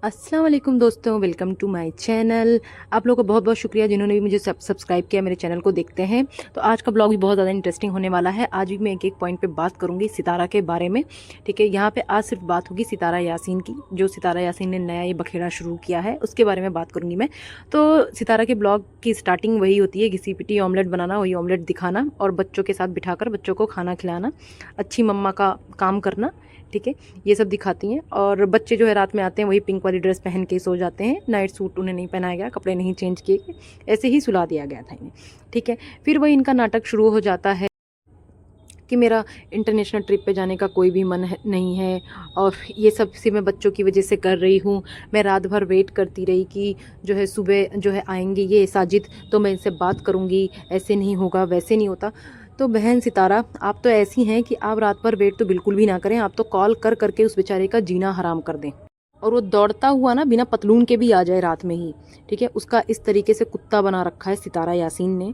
अस्सलाम वालेकुम दोस्तों, वेलकम टू माय चैनल। आप लोगों का बहुत बहुत शुक्रिया जिन्होंने भी मुझे सब्सक्राइब किया, मेरे चैनल को देखते हैं। तो आज का ब्लॉग भी बहुत ज़्यादा इंटरेस्टिंग होने वाला है। आज भी मैं एक एक पॉइंट पे बात करूंगी सितारा के बारे में। ठीक है, यहाँ पे आज सिर्फ बात होगी सितारा यासीन की। जो सितारा यासीन ने नया ये बखेड़ा शुरू किया है उसके बारे में बात करूँगी मैं। तो सितारा के ब्लॉग की स्टार्टिंग वही होती है, घिसी पिटी ऑमलेट बनाना, वही ऑमलेट दिखाना और बच्चों के साथ बिठाकर बच्चों को खाना खिलाना, अच्छी मम्मा का काम करना। ठीक है, ये सब दिखाती हैं। और बच्चे जो है रात में आते हैं वही पिंक वाली ड्रेस पहन के सो जाते हैं। नाइट सूट उन्हें नहीं पहनाया गया, कपड़े नहीं चेंज किए गए, ऐसे ही सुला दिया गया था इन्हें। ठीक है, फिर वही इनका नाटक शुरू हो जाता है कि मेरा इंटरनेशनल ट्रिप पे जाने का कोई भी नहीं है और ये सब सिर्फ मैं बच्चों की वजह से कर रही हूँ। मैं रात भर वेट करती रही कि जो है सुबह जो है आएंगे ये साजिद, तो मैं इनसे बात करूँगी, ऐसे नहीं होगा वैसे नहीं होता। तो बहन सितारा, आप तो ऐसी हैं कि आप रात भर वेट तो बिल्कुल भी ना करें, आप तो कॉल कर करके उस बेचारे का जीना हराम कर दें। और वो दौड़ता हुआ ना बिना पतलून के भी आ जाए रात में ही। ठीक है, उसका इस तरीके से कुत्ता बना रखा है सितारा यासीन ने।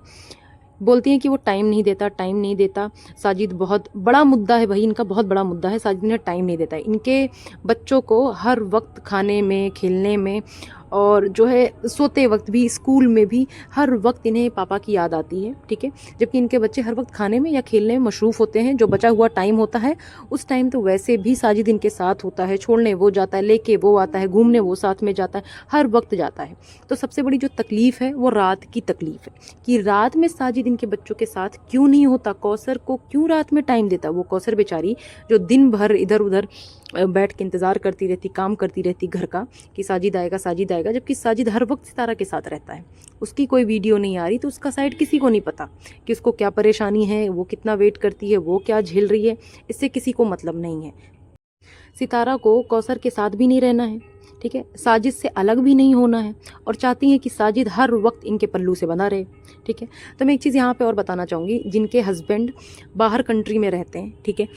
बोलती हैं कि वो टाइम नहीं देता, टाइम नहीं देता। साजिद बहुत बड़ा मुद्दा है भाई, इनका बहुत बड़ा मुद्दा है। साजिद ने टाइम नहीं देता है इनके बच्चों को, हर वक्त खाने में, खेलने में और जो है सोते वक्त भी, स्कूल में भी हर वक्त इन्हें पापा की याद आती है। ठीक है, जबकि इनके बच्चे हर वक्त खाने में या खेलने में मशरूफ़ होते हैं। जो बचा हुआ टाइम होता है उस टाइम तो वैसे भी साजिद इनके साथ होता है, छोड़ने वो जाता है, लेके वो आता है, घूमने वो साथ में जाता है, हर वक्त जाता है। तो सबसे बड़ी जो तकलीफ़ है वो रात की तकलीफ़ है कि रात में साजिद इनके बच्चों के साथ क्यों नहीं होता, कौसर को क्यों रात में टाइम देता। वो कौसर बेचारी जो दिन भर इधर उधर बैठ के इंतज़ार करती रहती, काम करती रहती घर का कि साजिद आएगा साजिद आएगा, जबकि साजिद हर वक्त सितारा के साथ रहता है। उसकी कोई वीडियो नहीं आ रही तो उसका साइड किसी को नहीं पता कि उसको क्या परेशानी है, वो कितना वेट करती है, वो क्या झेल रही है, इससे किसी को मतलब नहीं है। सितारा को कौसर के साथ भी नहीं रहना है। ठीक है, साजिद से अलग भी नहीं होना है और चाहती हैं कि साजिद हर वक्त इनके पल्लू से बंधा रहे। ठीक है, तो मैं एक चीज़ यहाँ पे और बताना चाहूँगी, जिनके हस्बैंड बाहर कंट्री में रहते हैं, ठीक है,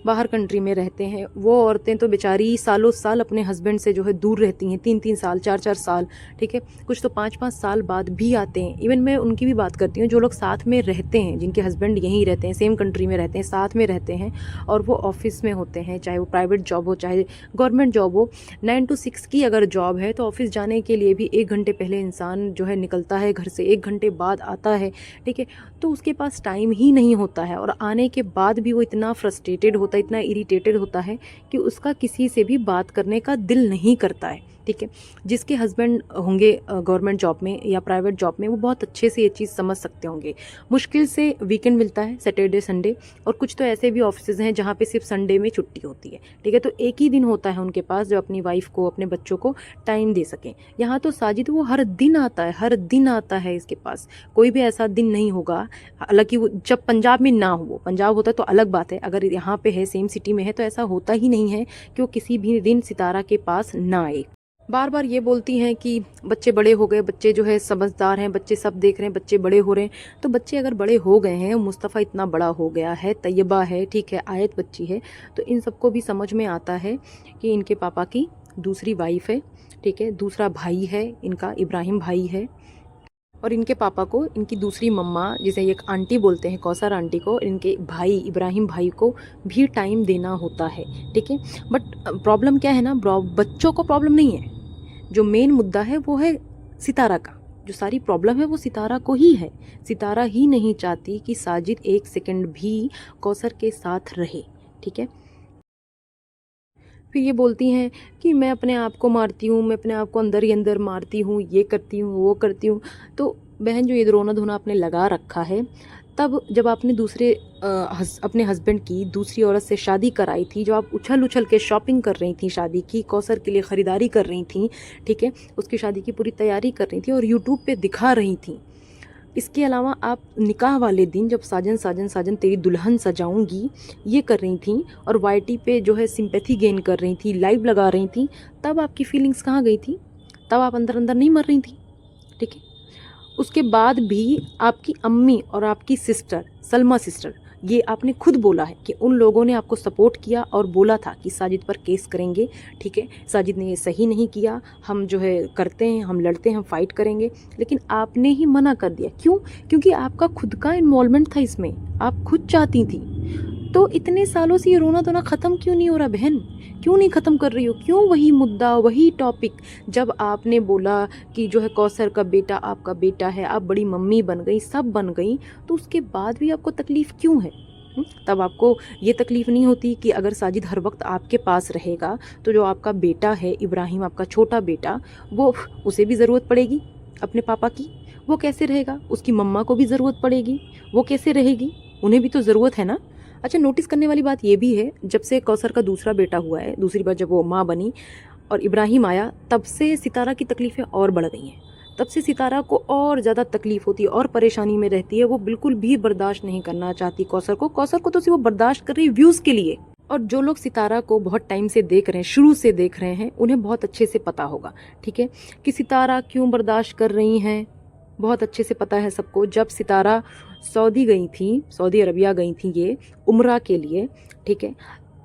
बाहर कंट्री में रहते हैं, वो औरतें तो बेचारी सालों साल अपने हस्बैंड से जो है दूर रहती हैं, 3-3 साल, 4-4 साल। ठीक है, कुछ तो 5-5 साल बाद भी आते हैं। इवन मैं उनकी भी बात करती हूँ जो लोग साथ में रहते हैं, जिनके हस्बैंड यहीं रहते हैं, सेम कंट्री में रहते हैं, साथ में रहते हैं और वो ऑफिस में होते हैं, चाहे वो प्राइवेट जॉब हो चाहे गवर्नमेंट जॉब हो। 9 to 6 की अगर जॉब है तो ऑफिस जाने के लिए भी 1 घंटे पहले इंसान जो है निकलता है घर से, 1 घंटे बाद आता है। ठीक है, तो उसके पास टाइम ही नहीं होता है और आने के बाद भी वो इतना फ्रस्ट्रेटेड होता है, इतना इरिटेटेड होता है कि उसका किसी से भी बात करने का दिल नहीं करता है। ठीक है, जिसके हस्बैंड होंगे गवर्नमेंट जॉब में या प्राइवेट जॉब में, वो बहुत अच्छे से ये चीज़ समझ सकते होंगे। मुश्किल से वीकेंड मिलता है, सैटरडे संडे, और कुछ तो ऐसे भी ऑफिस हैं जहाँ पे सिर्फ संडे में छुट्टी होती है। ठीक है, तो एक ही दिन होता है उनके पास जो अपनी वाइफ को, अपने बच्चों को टाइम दे सकें। यहाँ तो साजिद वो हर दिन आता है, हर दिन आता है, इसके पास कोई भी ऐसा दिन नहीं होगा। हालांकि वो जब पंजाब में ना हो, वो पंजाब होता तो अलग बात है, अगर यहाँ पे है, सेम सिटी में है, तो ऐसा होता ही नहीं है कि वो किसी भी दिन सितारा के पास ना आए। बार बार ये बोलती हैं कि बच्चे बड़े हो गए, बच्चे जो है समझदार हैं, बच्चे सब देख रहे हैं, बच्चे बड़े हो रहे हैं। तो बच्चे अगर बड़े हो गए हैं, मुस्तफ़ा इतना बड़ा हो गया है, तैयबा है, ठीक है, आयत बच्ची है, तो इन सबको भी समझ में आता है कि इनके पापा की दूसरी वाइफ है। ठीक है, दूसरा भाई है इनका, इब्राहिम भाई है, और इनके पापा को इनकी दूसरी मम्मा, जिसे एक आंटी बोलते हैं, कौसर आंटी को, इनके भाई इब्राहिम भाई को भी टाइम देना होता है। ठीक है, बट प्रॉब्लम क्या है ना, बच्चों को प्रॉब्लम नहीं है। जो मेन मुद्दा है वो है सितारा का, जो सारी प्रॉब्लम है वो सितारा को ही है। सितारा ही नहीं चाहती कि साजिद 1 सेकंड भी कौसर के साथ रहे। ठीक है, फिर ये बोलती हैं कि मैं अपने आप को मारती हूँ, मैं अपने आप को अंदर ही अंदर मारती हूँ, ये करती हूँ, वो करती हूँ। तो बहन, जो ये रोना धोना आपने लगा रखा है, तब जब आपने अपने हस्बैंड की दूसरी औरत से शादी कराई थी, जो आप उछल उछल के शॉपिंग कर रही थी शादी की, कौसर के लिए ख़रीदारी कर रही थी, ठीक है, उसकी शादी की पूरी तैयारी कर रही थी और यूट्यूब पे दिखा रही थी। इसके अलावा आप निकाह वाले दिन जब साजन साजन साजन तेरी दुल्हन सजाऊंगी ये कर रही थी और वाईटी पे जो है सिंपैथी गेन कर रही थी, लाइव लगा रही थी, तब आपकी फीलिंग्स कहाँ गई थी? तब आप अंदर अंदर नहीं मर रही थी? ठीक है, उसके बाद भी आपकी अम्मी और आपकी सिस्टर, सलमा सिस्टर, ये आपने खुद बोला है कि उन लोगों ने आपको सपोर्ट किया और बोला था कि साजिद पर केस करेंगे। ठीक है, साजिद ने ये सही नहीं किया, हम जो है करते हैं, हम लड़ते हैं, हम फाइट करेंगे, लेकिन आपने ही मना कर दिया। क्यों? क्योंकि आपका खुद का इन्वॉल्वमेंट था इसमें, आप खुद चाहती थी। तो इतने सालों से ये रोना धोना ख़त्म क्यों नहीं हो रहा बहन? क्यों नहीं ख़त्म कर रही हो? क्यों वही मुद्दा, वही टॉपिक? जब आपने बोला कि जो है कौसर का बेटा आपका बेटा है, आप बड़ी मम्मी बन गई, सब बन गई, तो उसके बाद भी आपको तकलीफ़ क्यों है? तब आपको ये तकलीफ़ नहीं होती कि अगर साजिद हर वक्त आपके पास रहेगा तो जो आपका बेटा है इब्राहिम, आपका छोटा बेटा, वो उसे भी ज़रूरत पड़ेगी अपने पापा की, वो कैसे रहेगा? उसकी मम्मा को भी ज़रूरत पड़ेगी, वो कैसे रहेगी? उन्हें भी तो ज़रूरत है ना। अच्छा, नोटिस करने वाली बात ये भी है, जब से कौसर का दूसरा बेटा हुआ है, दूसरी बार जब वो माँ बनी और इब्राहिम आया, तब से सितारा की तकलीफ़ें और बढ़ गई हैं। तब से सितारा को और ज़्यादा तकलीफ़ होती है और परेशानी में रहती है। वो बिल्कुल भी बर्दाश्त नहीं करना चाहती कौसर को तो सिर्फ वो बर्दाश्त कर रही है व्यूज़ के लिए। और जो लोग सितारा को बहुत टाइम से देख रहे हैं, शुरू से देख रहे हैं, उन्हें बहुत अच्छे से पता होगा, ठीक है, कि सितारा क्यों बर्दाश्त कर रही हैं। बहुत अच्छे से पता है सबको। जब सितारा सऊदी गई थी, सऊदी अरबिया गई थी ये उम्रा के लिए, ठीक है,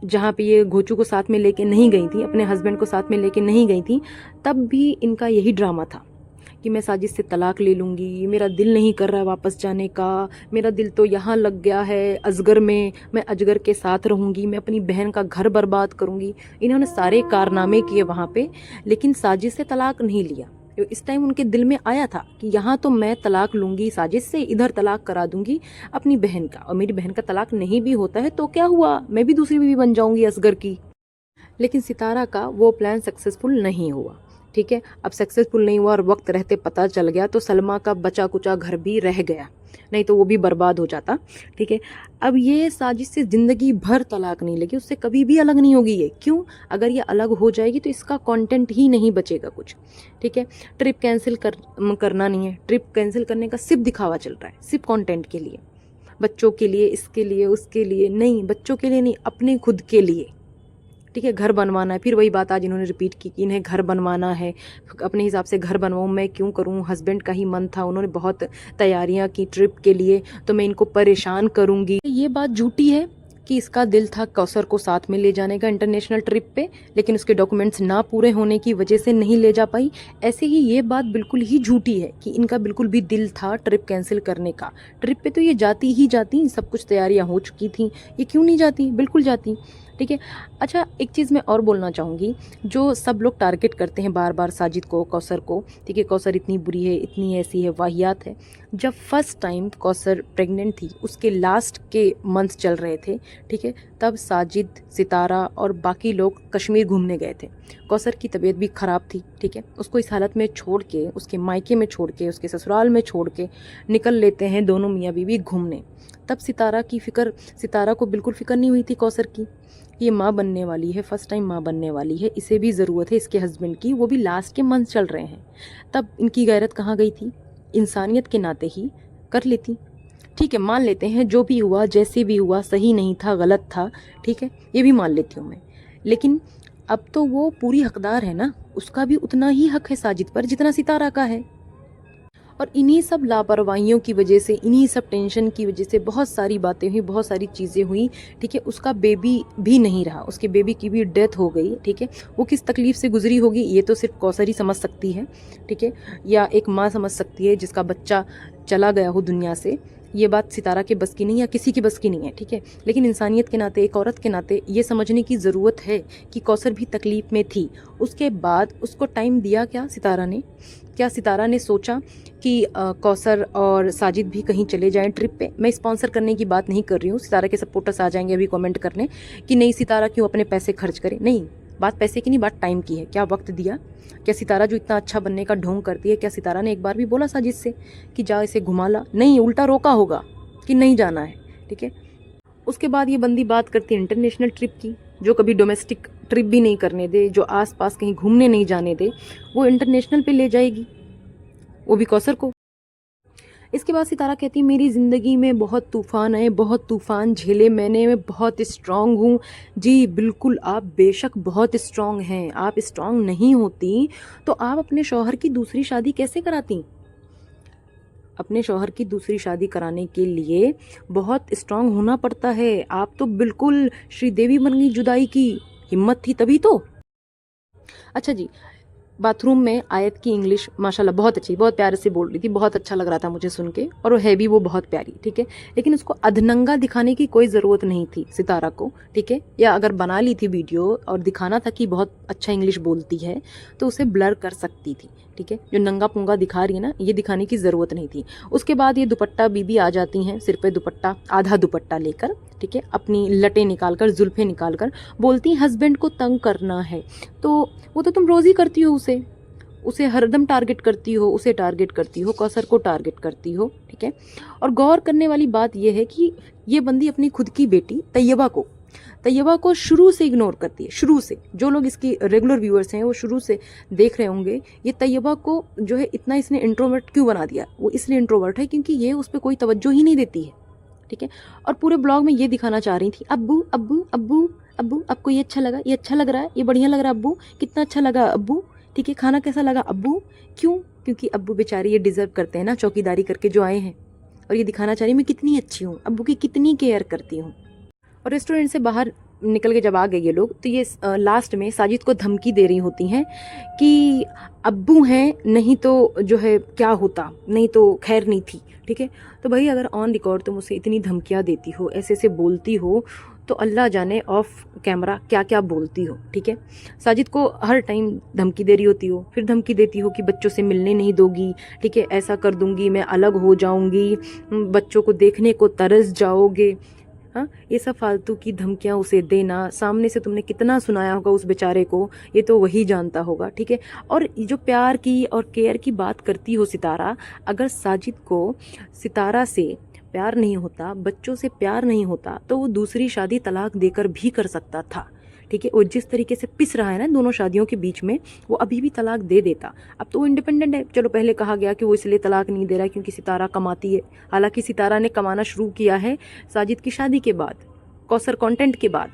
जहाँ पे ये घोचू को साथ में लेके नहीं गई थी, अपने हस्बैंड को साथ में लेके नहीं गई थी, तब भी इनका यही ड्रामा था कि मैं साजिद से तलाक ले लूँगी, मेरा दिल नहीं कर रहा है वापस जाने का, मेरा दिल तो यहाँ लग गया है अजगर में, मैं अजगर के साथ रहूँगी, मैं अपनी बहन का घर बर्बाद करूँगी। इन्होंने सारे कारनामे किए वहाँ पे, लेकिन साजिद से तलाक नहीं लिया। इस टाइम उनके दिल में आया था कि यहाँ तो मैं तलाक लूँगी साजिद से, इधर तलाक करा दूँगी अपनी बहन का, और मेरी बहन का तलाक नहीं भी होता है तो क्या हुआ, मैं भी दूसरी बीवी बन जाऊँगी असगर की। लेकिन सितारा का वो प्लान सक्सेसफुल नहीं हुआ, ठीक है। अब सक्सेसफुल नहीं हुआ और वक्त रहते पता चल गया तो सलमा का बचा कुचा घर भी रह गया, नहीं तो वो भी बर्बाद हो जाता, ठीक है। अब ये साजिद से ज़िंदगी भर तलाक नहीं लगी, उससे कभी भी अलग नहीं होगी ये। क्यों? अगर ये अलग हो जाएगी तो इसका कंटेंट ही नहीं बचेगा कुछ, ठीक है। ट्रिप कैंसिल करना नहीं है, ट्रिप कैंसिल करने का सिर्फ दिखावा चल रहा है, सिर्फ कंटेंट के लिए, बच्चों के लिए, इसके लिए, उसके लिए नहीं, बच्चों के लिए नहीं, अपने खुद के लिए, ठीक है। घर बनवाना है, फिर वही बात आज इन्होंने रिपीट की कि इन्हें घर बनवाना है, अपने हिसाब से घर बनवाऊँ, मैं क्यों करूँ, हस्बैंड का ही मन था, उन्होंने बहुत तैयारियां की ट्रिप के लिए, तो मैं इनको परेशान करूँगी। ये बात झूठी है कि इसका दिल था कौसर को साथ में ले जाने का इंटरनेशनल ट्रिप पे, लेकिन उसके डॉक्यूमेंट्स ना पूरे होने की वजह से नहीं ले जा पाई। ऐसे ही ये बात बिल्कुल ही झूठी है कि इनका बिल्कुल भी दिल था ट्रिप कैंसिल करने का। ट्रिप पे तो ये जाती ही जाती, सब कुछ तैयारियां हो चुकी थी, ये क्यों नहीं जाती, बिल्कुल जाती, ठीक है। अच्छा, एक चीज़ मैं और बोलना चाहूँगी, जो सब लोग टारगेट करते हैं बार बार साजिद को, कौसर को, ठीक है, कौसर इतनी बुरी है, इतनी ऐसी है, वाहियात है। जब फर्स्ट टाइम कौसर प्रेग्नेंट थी, उसके लास्ट के मंथ्स चल रहे थे, ठीक है, तब साजिद, सितारा और बाकी लोग कश्मीर घूमने गए थे। कौसर की तबीयत भी ख़राब थी, ठीक है, उसको इस हालत में छोड़ के, उसके मायके में छोड़ के, उसके ससुराल में छोड़ के निकल लेते हैं दोनों मियाँ बीवी घूमने। तब सितारा को बिल्कुल फ़िक्र नहीं हुई थी कौसर की, ये माँ बनने वाली है, फर्स्ट टाइम माँ बनने वाली है, इसे भी ज़रूरत है इसके हस्बैंड की, वो भी लास्ट के मंथ चल रहे हैं। तब इनकी गैरत कहाँ गई थी? इंसानियत के नाते ही कर लेती, ठीक है, मान लेते हैं जो भी हुआ, जैसे भी हुआ, सही नहीं था, गलत था, ठीक है, ये भी मान लेती हूँ मैं। लेकिन अब तो वो पूरी हकदार है ना, उसका भी उतना ही हक है साजिद पर जितना सितारा का है। और इन्हीं सब लापरवाहियों की वजह से, इन्हीं सब टेंशन की वजह से बहुत सारी बातें हुई, बहुत सारी चीज़ें हुई, ठीक है। उसका बेबी भी नहीं रहा, उसके बेबी की भी डेथ हो गई, ठीक है। वो किस तकलीफ़ से गुजरी होगी ये तो सिर्फ कौसर ही समझ सकती है, ठीक है, या एक माँ समझ सकती है जिसका बच्चा चला गया हो दुनिया से। ये बात सितारा के बस की नहीं, या किसी की बस की नहीं है, ठीक है। लेकिन इंसानियत के नाते, एक औरत के नाते ये समझने की ज़रूरत है कि कौसर भी तकलीफ़ में थी। उसके बाद उसको टाइम दिया क्या सितारा ने? क्या सितारा ने सोचा कि कौसर और साजिद भी कहीं चले जाएं ट्रिप पे? मैं स्पॉन्सर करने की बात नहीं कर रही हूँ, सितारा के सपोर्टर्स आ जाएंगे अभी कमेंट करने कि नहीं सितारा क्यों अपने पैसे खर्च करे। नहीं, बात पैसे की नहीं, बात टाइम की है। क्या वक्त दिया? क्या सितारा जो इतना अच्छा बनने का ढोंग करती है, क्या सितारा ने एक बार भी बोला साजिद से कि जा इसे घुमा ला? नहीं, उल्टा रोका होगा कि नहीं जाना है, ठीक है। उसके बाद ये बंदी बात करती है इंटरनेशनल ट्रिप की, जो कभी डोमेस्टिक ट्रिप भी नहीं करने दे, जो आसपास कहीं घूमने नहीं जाने दे, वो इंटरनेशनल पे ले जाएगी, वो भी कौसर को। इसके बाद सितारा कहती है मेरी ज़िंदगी में बहुत तूफ़ान आए, बहुत तूफ़ान झेले मैंने, मैं बहुत स्ट्रॉन्ग हूँ। जी बिल्कुल, आप बेशक बहुत स्ट्रॉन्ग हैं। आप स्ट्रॉन्ग नहीं होती तो आप अपने शौहर की दूसरी शादी कैसे कराती? अपने शौहर की दूसरी शादी कराने के लिए बहुत स्ट्रांग होना पड़ता है। आप तो बिल्कुल श्रीदेवी बन गई जुदाई की, हिम्मत थी तभी तो। अच्छा जी, बाथरूम में आयत की इंग्लिश माशाल्लाह बहुत अच्छी, बहुत प्यारे से बोल रही थी, बहुत अच्छा लग रहा था मुझे सुन के, और वो है भी वो बहुत प्यारी, ठीक है। लेकिन उसको अधनंगा दिखाने की कोई ज़रूरत नहीं थी सितारा को, ठीक है। या अगर बना ली थी वीडियो और दिखाना था कि बहुत अच्छा इंग्लिश बोलती है तो उसे ब्लर कर सकती थी, ठीक है। जो नंगा पुंगा दिखा रही है ना, ये दिखाने की ज़रूरत नहीं थी। उसके बाद ये दुपट्टा बीबी आ जाती हैं, सिर पे दुपट्टा, आधा दुपट्टा लेकर, ठीक है, अपनी लटें निकाल कर, जुल्फ़ें निकाल कर बोलती हैं हस्बैंड को तंग करना है। तो वो तो तुम रोज़ ही करती हो, उसे हरदम टारगेट करती हो, उसे टारगेट करती हो, कौसर को टारगेट करती हो, ठीक है। और गौर करने वाली बात यह है कि ये बंदी अपनी खुद की बेटी तैयबा को शुरू से इग्नोर करती है, शुरू से। जो लोग इसकी रेगुलर व्यूअर्स हैं वो शुरू से देख रहे होंगे ये तैयबा को जो है इतना इसने इंट्रोवर्ट क्यों बना दिया। वो इसलिए इंट्रोवर्ट है क्योंकि ये उस पर कोई तवज्जो ही नहीं देती है, ठीक है। और पूरे ब्लॉग में ये दिखाना चाह रही थी, अब्बू अब्बू अब्बू अब्बू आपको ये अच्छा लगा, ये अच्छा लग रहा है, ये बढ़िया लग रहा है अब्बू, कितना अच्छा लगा अब्बू, ठीक है, खाना कैसा लगा अब्बू। क्यों? क्योंकि अब्बू बेचारे ये डिज़र्व करते हैं ना, चौकीदारी करके जो आए हैं। और ये दिखाना चाह रही मैं कितनी अच्छी हूँ, अब्बू की कितनी केयर करती हूँ। और रेस्टोरेंट से बाहर निकल के जब आ गए ये लोग, तो ये लास्ट में साजिद को धमकी दे रही होती हैं कि अब्बू हैं, नहीं तो जो है क्या होता, नहीं तो खैर नहीं थी, ठीक है। तो भाई अगर ऑन रिकॉर्ड तुम उसे इतनी धमकियाँ देती हो, ऐसे ऐसे बोलती हो, तो अल्लाह जाने ऑफ कैमरा क्या क्या बोलती हो, ठीक है। साजिद को हर टाइम धमकी दे रही होती हो, फिर धमकी देती हो कि बच्चों से मिलने नहीं दोगी, ठीक है, ऐसा कर दूंगी, मैं अलग हो जाऊंगी, बच्चों को देखने को तरस जाओगे। हाँ, ये सब फालतू की धमकियाँ उसे देना, सामने से तुमने कितना सुनाया होगा उस बेचारे को, ये तो वही जानता होगा, ठीक है। और जो प्यार की और केयर की बात करती हो सितारा, अगर साजिद को सितारा से प्यार नहीं होता, बच्चों से प्यार नहीं होता, तो वो दूसरी शादी तलाक देकर भी कर सकता था, ठीक है। वो जिस तरीके से पिस रहा है ना दोनों शादियों के बीच में, वो अभी भी तलाक दे देता। अब तो वो इंडिपेंडेंट है। चलो पहले कहा गया कि वो इसलिए तलाक नहीं दे रहा क्योंकि सितारा कमाती है, हालांकि सितारा ने कमाना शुरू किया है साजिद की शादी के बाद, कौसर कंटेंट के बाद,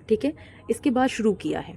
ठीक है, इसके बाद शुरू किया है।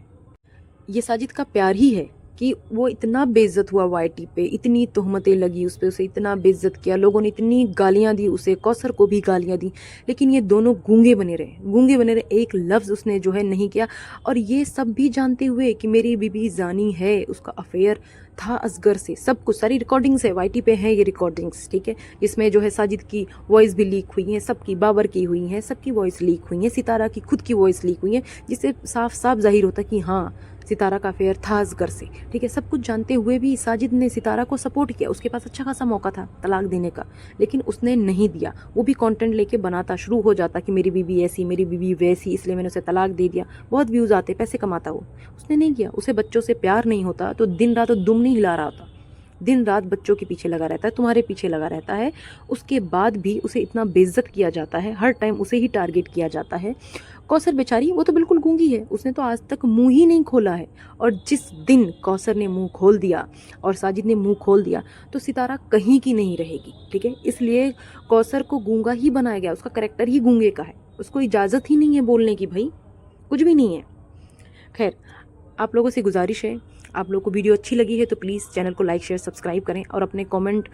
ये साजिद का प्यार ही है कि वो इतना बेइज्जत हुआ वाईटी पे, इतनी तोहमतें लगी उस पर, उसे इतना बेइज्जत किया, लोगों ने इतनी गालियां दी उसे, कौसर को भी गालियां दी, लेकिन ये दोनों गूंगे बने रहे, एक लफ्ज़ उसने जो है नहीं किया। और ये सब भी जानते हुए कि मेरी बीबी जानी है, उसका अफेयर था असगर से, सब कुछ, सारी रिकॉर्डिंग्स है, वाईटी पे है ये रिकॉर्डिंग्स, ठीक है। इसमें जो है साजिद की वॉइस भी लीक हुई है, सबकी, बाबर की हुई है, सबकी वॉइस लीक हुई है, सितारा की खुद की वॉइस लीक हुई है, जिससे साफ साफ जाहिर होता कि हाँ सितारा का अफेयर था असगर से, ठीक है। सब कुछ जानते हुए भी साजिद ने सितारा को सपोर्ट किया, उसके पास अच्छा खासा मौका था तलाक देने का, लेकिन उसने नहीं दिया। वो भी कंटेंट लेके बनाता, शुरू हो जाता कि मेरी बीबी ऐसी, मेरी बीबी वैसी, इसलिए मैंने उसे तलाक दे दिया, बहुत व्यूज़ आते, पैसे कमाता वो। उसने नहीं किया। उसे बच्चों से प्यार नहीं होता तो दिन रात दुम नहीं हिला रहा होता, दिन रात बच्चों के पीछे लगा रहता है, तुम्हारे पीछे लगा रहता है। उसके बाद भी उसे इतना बेइज्जत किया जाता है, हर टाइम उसे ही टारगेट किया जाता है। कौसर बेचारी वो तो बिल्कुल गूंगी है, उसने तो आज तक मुंह ही नहीं खोला है। और जिस दिन कौसर ने मुंह खोल दिया और साजिद ने मुंह खोल दिया तो सितारा कहीं की नहीं रहेगी, ठीक है। इसलिए कौसर को गूंगा ही बनाया गया, उसका करेक्टर ही गूंगे का है, उसको इजाज़त ही नहीं है बोलने की, भाई कुछ भी नहीं है। खैर, आप लोगों से गुजारिश है, आप लोगों को वीडियो अच्छी लगी है तो प्लीज़ चैनल को लाइक शेयर सब्सक्राइब करें और अपने कमेंट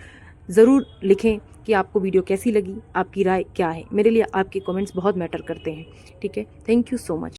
ज़रूर लिखें कि आपको वीडियो कैसी लगी, आपकी राय क्या है। मेरे लिए आपके कमेंट्स बहुत मैटर करते हैं, ठीक है। Thank you so much.